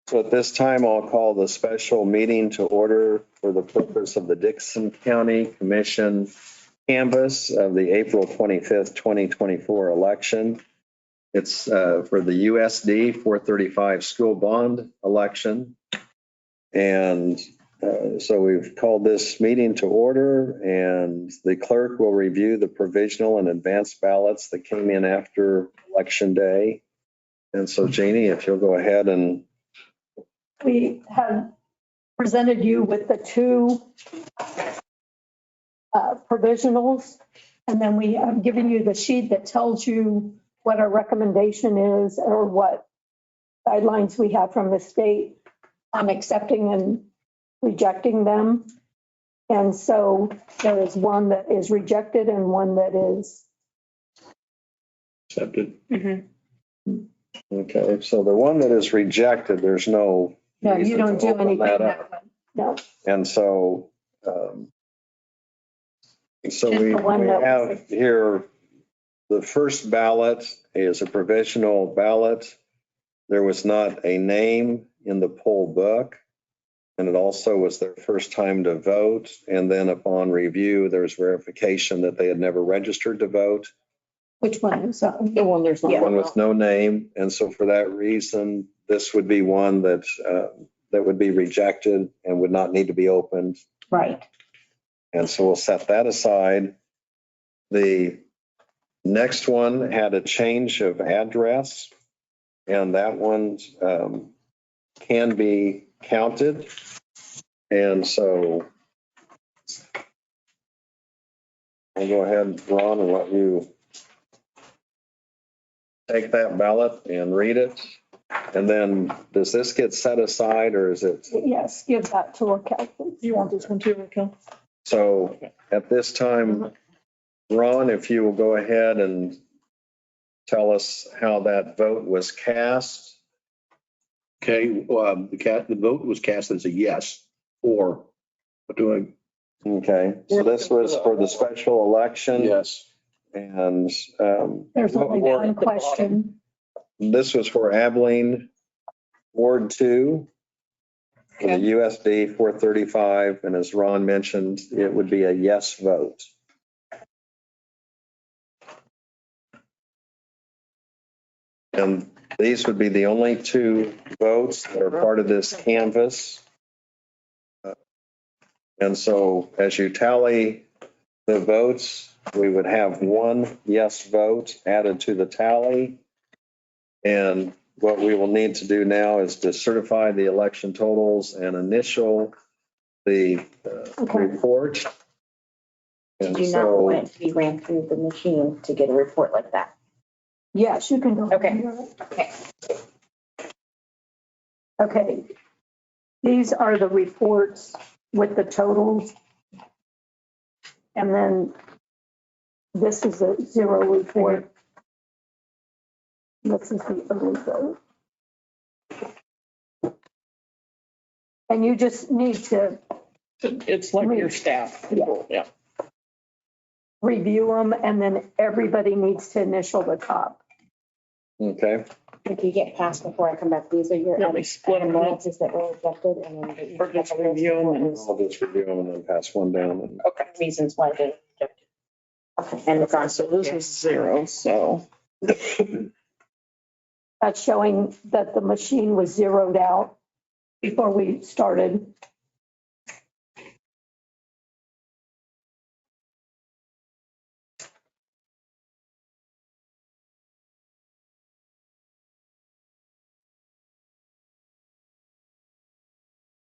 So at this time, I'll call the special meeting to order for the purpose of the Dickinson County Commission canvass of the April 25th, 2024 election. It's for the USD 435 school bond election. And so we've called this meeting to order, and the clerk will review the provisional and advanced ballots that came in after Election Day. And so, Jeannie, if you'll go ahead and. We have presented you with the two provisionals, and then we have given you the sheet that tells you what our recommendation is or what guidelines we have from the state on accepting and rejecting them. And so there is one that is rejected and one that is Accepted. Mm-hmm. Okay, so the one that is rejected, there's no. No, you don't do anything that one. No. And so, we that have here, the first ballot is a provisional ballot. There was not a name in the poll book, and it also was their first time to vote. And then upon review, there's verification that they had never registered to vote. Which one is that? The one there's not. One with no name. And so for that reason, this would be one that would be rejected and would not need to be opened. Right. And so we'll set that aside. The next one had a change of address, and that one can be counted. And so I'll go ahead, Ron, and let you take that ballot and read it. And then does this get set aside, or is it? Yes, give that to Raquel, please. You want this one too, Raquel? So at this time, Ron, if you will go ahead and tell us how that vote was cast. Okay, the vote was cast as a yes or doing. Okay, so this was for the special election. Yes. And There's only one question. this was for Abilene Ward 2 for the USD 435. And as Ron mentioned, it would be a yes vote. And these would be the only two votes that are part of this canvass. And so as you tally the votes, we would have one yes vote added to the tally. And what we will need to do now is to certify the election totals and initial the report. And Do you not want it to be ran through the machine to get a report like that? Yes, you can go. Okay. Okay. Okay. These are the reports with the totals. And then this is a zero report. This is the early vote. And you just need to It's like your staff. Yeah. review them, and then everybody needs to initial the top. Okay. If you get past before I come back, these are your Yeah, we split them up. answers that were rejected, and then Or just review them and. I'll just review them and then pass one down. okay, reasons why they rejected. Okay, and it's on. So this is zero, so. That's showing that the machine was zeroed out before we started.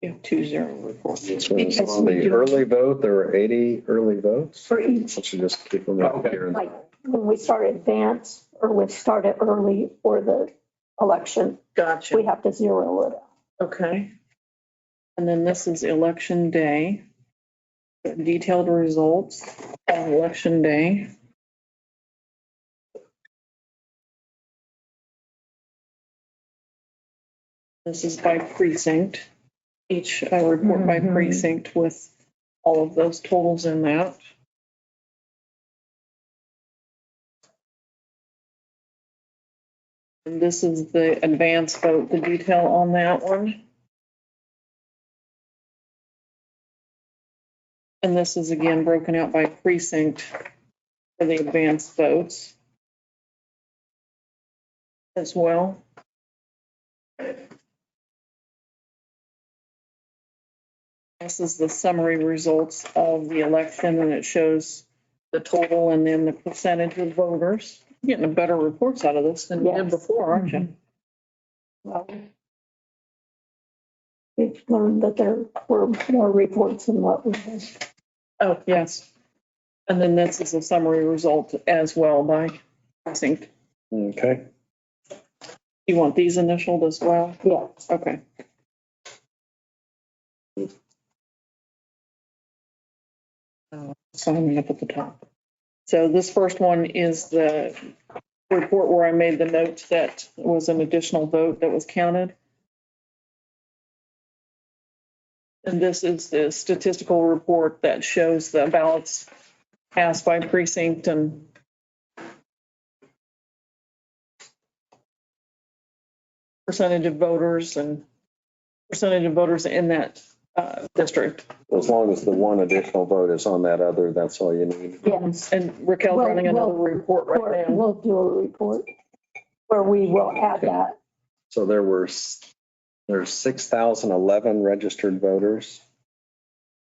You have 2 0 reports. This was on the early vote. There were 80 early votes. For each, I should just keep them up here. like when we start advance or we start it early or the election, Gotcha. we have to zero it out. Okay. And then this is election day. Detailed results on election day. This is by precinct. Each report by precinct with all of those totals in that. And this is the advance vote, the detail on that one. And this is again broken out by precinct for the advance votes as well. This is the summary results of the election, and it shows the total and then the percentage of voters. You're getting better reports out of this than you did Yes. before, aren't you? Well, we've learned that there were more reports than what we had. Oh, yes. And then this is a summary result as well by precinct. Okay. You want these initialed as well? Yeah, Okay. Signing up at the top. So this first one is the report where I made the note that was an additional vote that was counted. And this is the statistical report that shows the ballots cast by precinct and percentage of voters and percentage of voters in that district. As long as the one additional vote is on that other, that's all you need. yes. And Raquel's Well, running another we'll- report right now. We'll do a report where we will add that. So there's 6,011 registered voters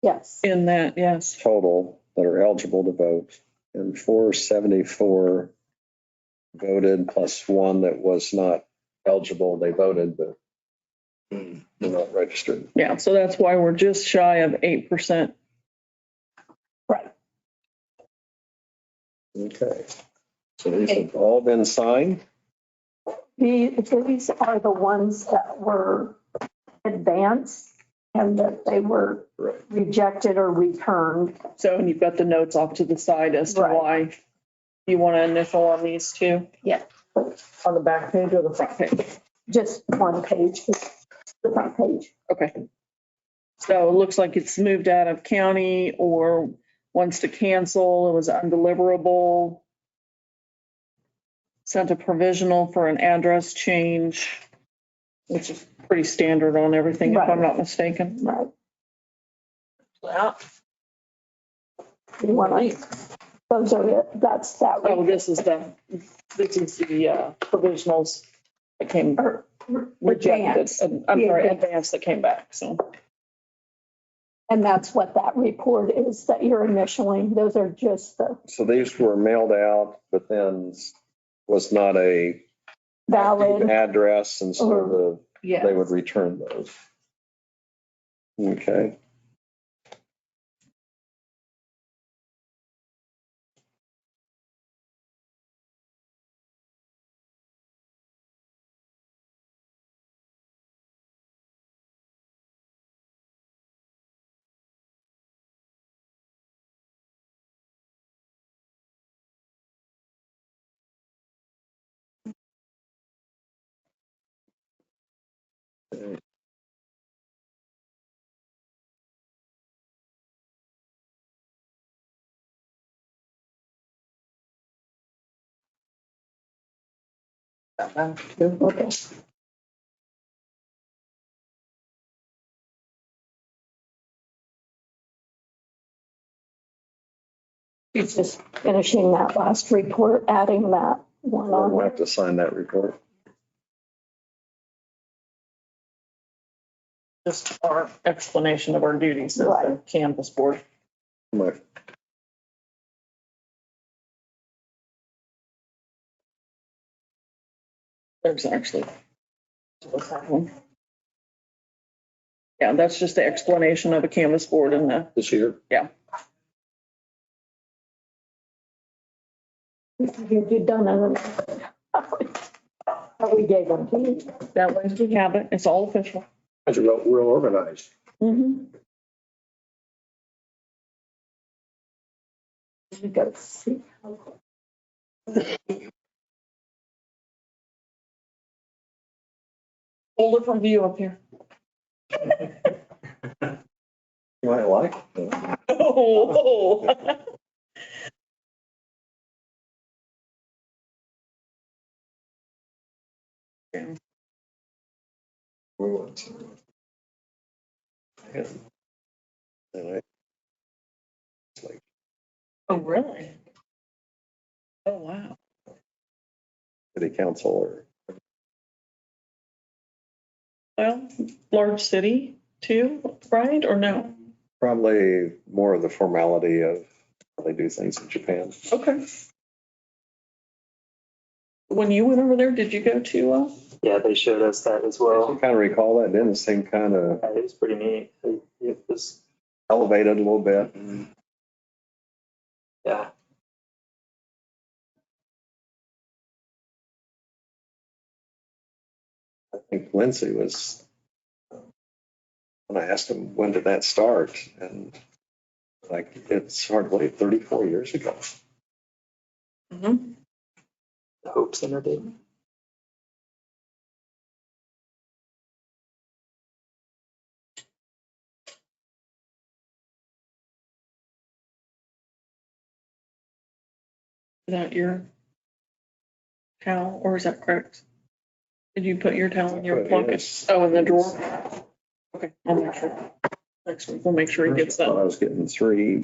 Yes, In that, yes. total that are eligible to vote, and 474 voted plus one that was not eligible. They voted, but they're not registered. Yeah, so that's why we're just shy of 8%. right. Okay. So these have all been signed. These are the ones that were advanced and that they were Right. rejected or returned. So and you've got the notes off to the side as to Right. why you want to initial on these two? Yeah. On the back page or the front page? Just one page, the front page. Okay. So it looks like it's moved out of county or wants to cancel. It was undeliverable. Sent a provisional for an address change, which is pretty standard on everything, if I'm not mistaken. Right. Yeah. You want to, those are it. That's that. Oh, this is the provisionals that came Or rejected. advance. I'm sorry, The advance. advance that came back, so. And that's what that report is that you're initialing. Those are just the So these were mailed out, but then was not a valid. address, and so Yeah. they would return those. Okay. Okay. He's just finishing that last report, adding that one on We'll there. have to sign that report. Just our explanation of our duties as the Right. canvas board. My- There's actually. Yeah, that's just the explanation of a canvas board and the, This year. You've done it. We gave them to you. that way we have it. It's all official. Guys are real organized. Mm-hmm. You go see. Whole different view up here. You might like it. Oh. Yeah. We want to. And it's like, Oh, really? Oh, wow. city council or Well, large city too, right? Or no? probably more of the formality of how they do things in Japan. Okay. When you went over there, did you go to, Yeah, they showed us that as I well. kind of recall that, didn't it seem kind of Yeah, it was pretty neat. It was, elevated a little bit. yeah. I think Lindsay was, when I asked him, when did that start? And like, it's hard to believe, 34 years ago. Mhm. The Hope Center did. is that your towel or is that correct? Did you put your towel in your But pocket? yes. Oh, in the drawer? Okay, I'll make sure. Next week, we'll make sure he gets Thought I that. was getting 3,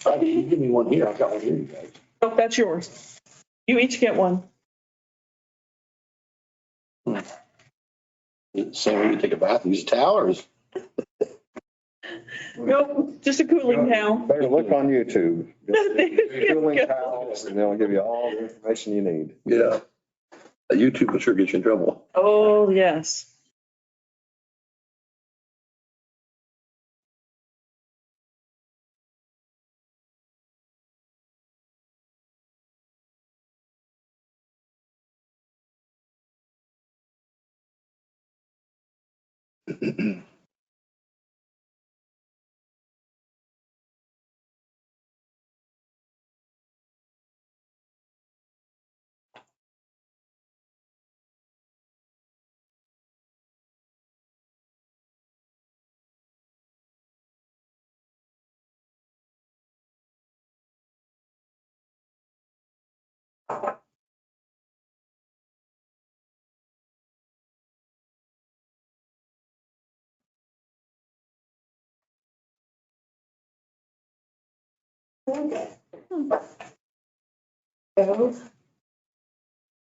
but You give me one here, I've got one here, you guys. Oh, that's yours. You each get one. Same way you take a bath, use a towel or is? Nope, just a cooling towel. better look on YouTube. There you Cooling go. towels, and they'll give you all the information you need. Yeah. YouTube will sure get you in trouble. Oh, yes.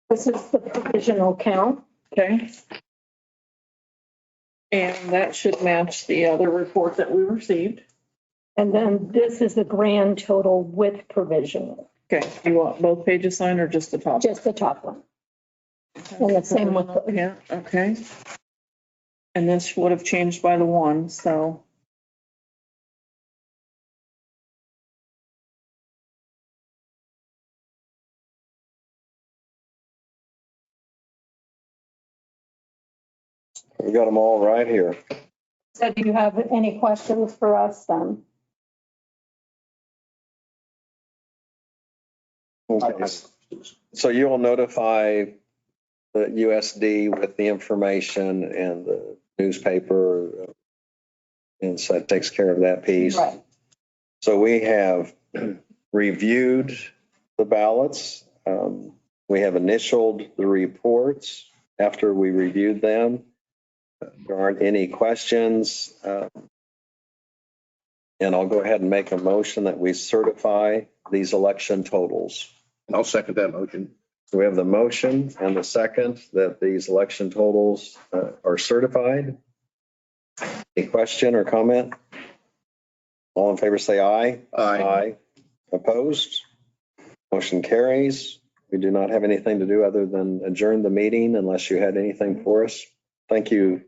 This is the provisional count. Okay. And that should match the other report that we received. And then this is the grand total with provisional, Okay, you want both pages signed or just the top? just the top one. And the same with the, Yeah, okay. And this would have changed by the one, so. We got them all right here. so do you have any questions for us then? Okay. So you will notify the USD with the information and the newspaper. And so that takes care of that piece. Right. So we have reviewed the ballots. We have initialed the reports after we reviewed them. There aren't any questions. And I'll go ahead and make a motion that we certify these election totals. I'll second that motion. So we have the motion and the second that these election totals are certified. Any question or comment? All in favor, say aye. Aye. Opposed? Motion carries. We do not have anything to do other than adjourn the meeting unless you had anything for us. Thank you,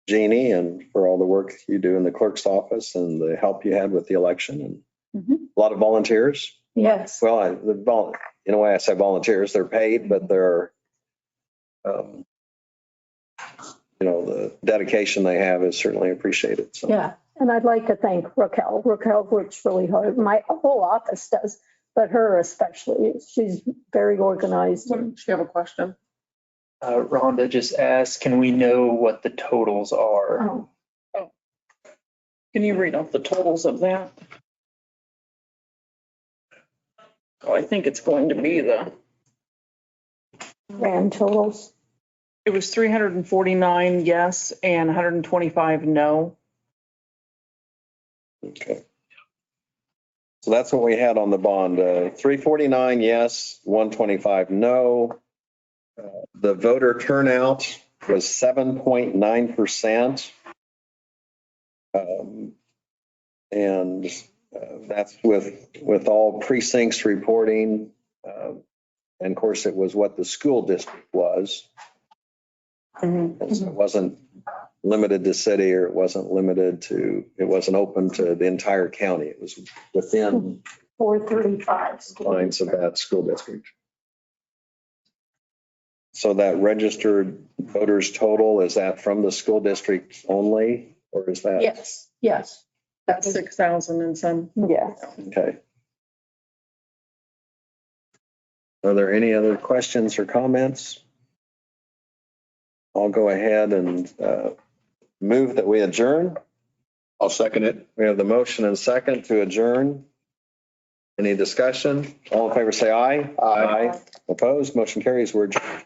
Jeannie, and for all the work you do in the clerk's office and the help you had with the election and a lot of volunteers. Yes. Well, in a way I say volunteers, they're paid, but they're, the dedication they have is certainly appreciated. So. Yeah. And I'd like to thank Raquel. Raquel works really hard. My whole office does, but her especially. She's very organized. Do you have a question? Rhonda just asked, can we know what the totals are? Oh, Can you read off the totals of that? Oh, I think it's going to be the, grand totals. It was 349 yes and 125 no. Okay. So that's what we had on the bond, 349 yes, 125 no. The voter turnout was 7.9%. And that's with all precincts reporting. And of course, it was what the school district was. And so it wasn't limited to city, or it wasn't open to the entire county. It was within 435. lines of that school district. So that registered voters total, is that from the school district only, or is that? Yes, yes, That's 6,000 and some. yes. Okay. Are there any other questions or comments? I'll go ahead and move that we adjourn. I'll second it. We have the motion and second to adjourn. Any discussion? All in favor, say aye. Aye. Opposed? Motion carries. We're adjourned.